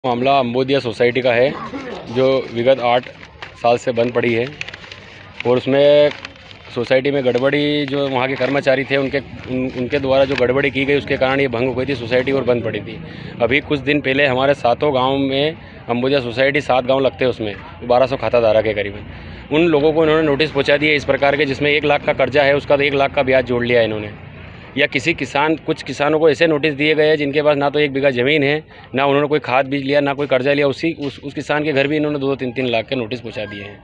मामला अंबोदिया सोसाइटी का है जो विगत 8 साल से बंद पड़ी है और उसमें सोसाइटी में गड़बड़ी जो वहाँ के कर्मचारी थे उनके द्वारा जो गड़बड़ी की गई उसके कारण ये भंग हो गई थी सोसाइटी और बंद पड़ी थी। अभी कुछ दिन पहले हमारे 7 गाँव में अंबोदिया सोसाइटी 7 गाँव लगते हैं, उसमें 1200 खाताधारक है करीबन। उन लोगों को इन्होंने नोटिस पहुँचा दिया इस प्रकार के जिसमें 1 लाख का कर्जा है, उसका 1 लाख का ब्याज जोड़ लिया इन्होंने। या कुछ किसानों को ऐसे नोटिस दिए गए हैं जिनके पास ना तो 1 बीघा ज़मीन है, ना उन्होंने कोई खाद बीज लिया, ना कोई कर्जा लिया। उस किसान के घर भी इन्होंने 2-2, 3-3 लाख के नोटिस पहुंचा दिए हैं।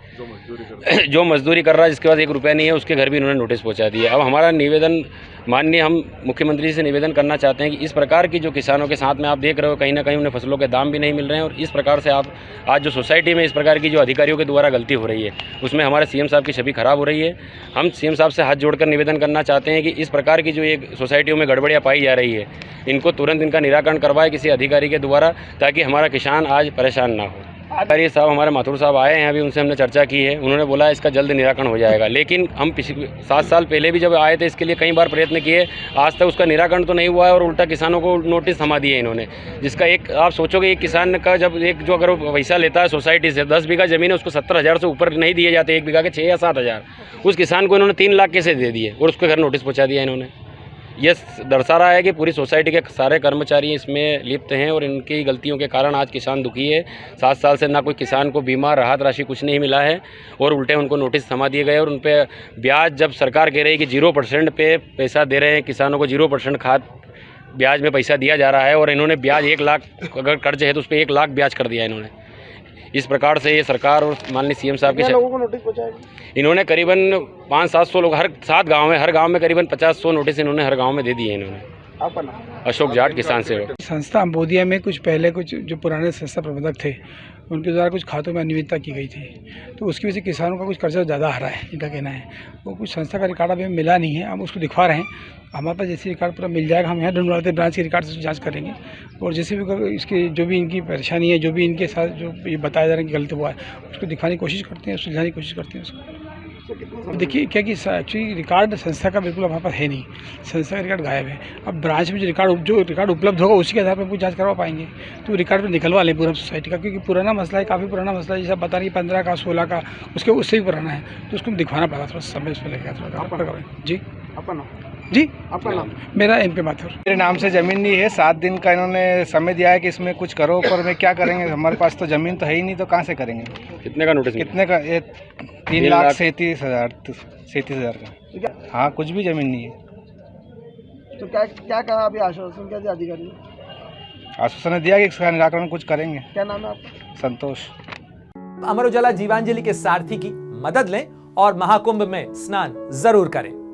जो मजदूरी कर रहा है जिसके पास 1 रुपया नहीं है उसके घर भी इन्होंने नोटिस पहुंचा दिया। अब हमारा निवेदन माननीय हम मुख्यमंत्री से निवेदन करना चाहते हैं कि इस प्रकार की जो किसानों के साथ में आप देख रहे हो कहीं ना कहीं उन्हें फसलों के दाम भी नहीं मिल रहे हैं और इस प्रकार से आप आज जो सोसाइटी में इस प्रकार की जो अधिकारियों के द्वारा गलती हो रही है उसमें हमारे सीएम साहब की छवि खराब हो रही है। हम सीएम साहब से हाथ जोड़कर निवेदन करना चाहते हैं कि इस प्रकार की जो ये सोसाइटियों में गड़बड़ियाँ पाई जा रही है इनको तुरंत इनका निराकरण करवाए किसी अधिकारी के द्वारा, ताकि हमारा किसान आज परेशान ना हो। अधिकारी साहब हमारे माथुर साहब आए हैं, अभी उनसे हमने चर्चा की है, उन्होंने बोला इसका जल्द निराकरण हो जाएगा। लेकिन हम पिछले 7 साल पहले भी जब आए थे इसके लिए कई बार प्रयत्न किए, आज तक उसका निराकरण तो नहीं हुआ है और उल्टा किसानों को नोटिस थमा दिए इन्होंने। जिसका एक आप सोचोगे एक किसान का जब एक जो अगर पैसा लेता है सोसाइटी से 10 बीघा ज़मीन है उसको 70,000 से ऊपर नहीं दिए जाते, 1 बीघा के 6 या 7,000, उस किसान को इन्होंने 3 लाख कैसे दे दिए और उसके घर नोटिस पहुँचा दिया इन्होंने। ये दर्शा रहा है कि पूरी सोसाइटी के सारे कर्मचारी इसमें लिप्त हैं और इनकी गलतियों के कारण आज किसान दुखी है। 7 साल से ना कोई किसान को बीमा राहत राशि कुछ नहीं मिला है और उल्टे उनको नोटिस थमा दिए गए और उन पे ब्याज जब सरकार कह रही है कि 0% पे पैसा दे रहे हैं किसानों को, 0% खाद ब्याज में पैसा दिया जा रहा है और इन्होंने ब्याज 1 लाख अगर कर्ज है तो उस पर 1 लाख ब्याज कर दिया इन्होंने। इस प्रकार से ये सरकार और माननीय सीएम साहब के लोगों को नोटिस पहुंचाएगा। इन्होंने करीबन 500-700 लोग हर 7 गांव में, हर गांव में करीबन 50-100 नोटिस इन्होंने हर गांव में दे दिए इन्होंने। आपका नाम? अशोक जाट, किसान सेवक। संस्था अंबोदिया में कुछ पहले कुछ जो पुराने संस्था प्रबंधक थे उनके द्वारा कुछ खातों में अनियमितता की गई थी, तो उसकी वजह से किसानों का कुछ कर्जा ज़्यादा आ रहा है, इनका कहना है। वो कुछ संस्था का रिकॉर्ड अभी मिला नहीं है, हम उसको दिखवा रहे हैं। हमारे पास जैसे रिकॉर्ड पूरा मिल जाएगा हम यहाँ ढूंढवाते ब्रांच के रिकॉर्ड से जांच करेंगे और जैसे भी इसकी जो भी इनकी परेशानी है, जो भी इनके साथ जो ये बताया जा रहा है कि गलत हुआ है उसको दिखाने की कोशिश करते हैं, सुलझाने की कोशिश करते हैं उसको। देखिए क्या कि एक्चुअली रिकॉर्ड संस्था का बिल्कुल हमारे पास है नहीं, संस्था का रिकॉर्ड गायब है। अब ब्रांच में जो रिकॉर्ड उपलब्ध होगा उसी के आधार पर पूरी जांच करवा पाएंगे, तो रिकॉर्ड पर निकलवा लें पूरा सोसाइटी का, क्योंकि पुराना मसला है, काफ़ी पुराना मसला है। जैसे बता रही 15 का 16 का उसके उससे भी पुराना है, तो उसको दिखवाना पड़ा, थोड़ा समय उसमें लगेगा थोड़ा। जी आपका नाम? जी आपका नाम? मेरा MP माथुर। मेरे नाम से ज़मीन नहीं है, 7 दिन का इन्होंने समय दिया है कि इसमें कुछ करो, पर मैं क्या करेंगे, हमारे पास तो ज़मीन तो है ही नहीं, तो कहाँ से करेंगे। कितने का नोटिस? कितने का? ये 3,37,000 का। हाँ, कुछ भी ज़मीन नहीं है। तो क्या कहा अभी, आश्वासन क्या दिया अधिकारी ने? आश्वासन दिया कि इसका निराकरण कुछ करेंगे। क्या नाम है आपका? संतोष। अमर उजाला जीवांजलि के सारथी की मदद लें और महाकुंभ में स्नान जरूर करें।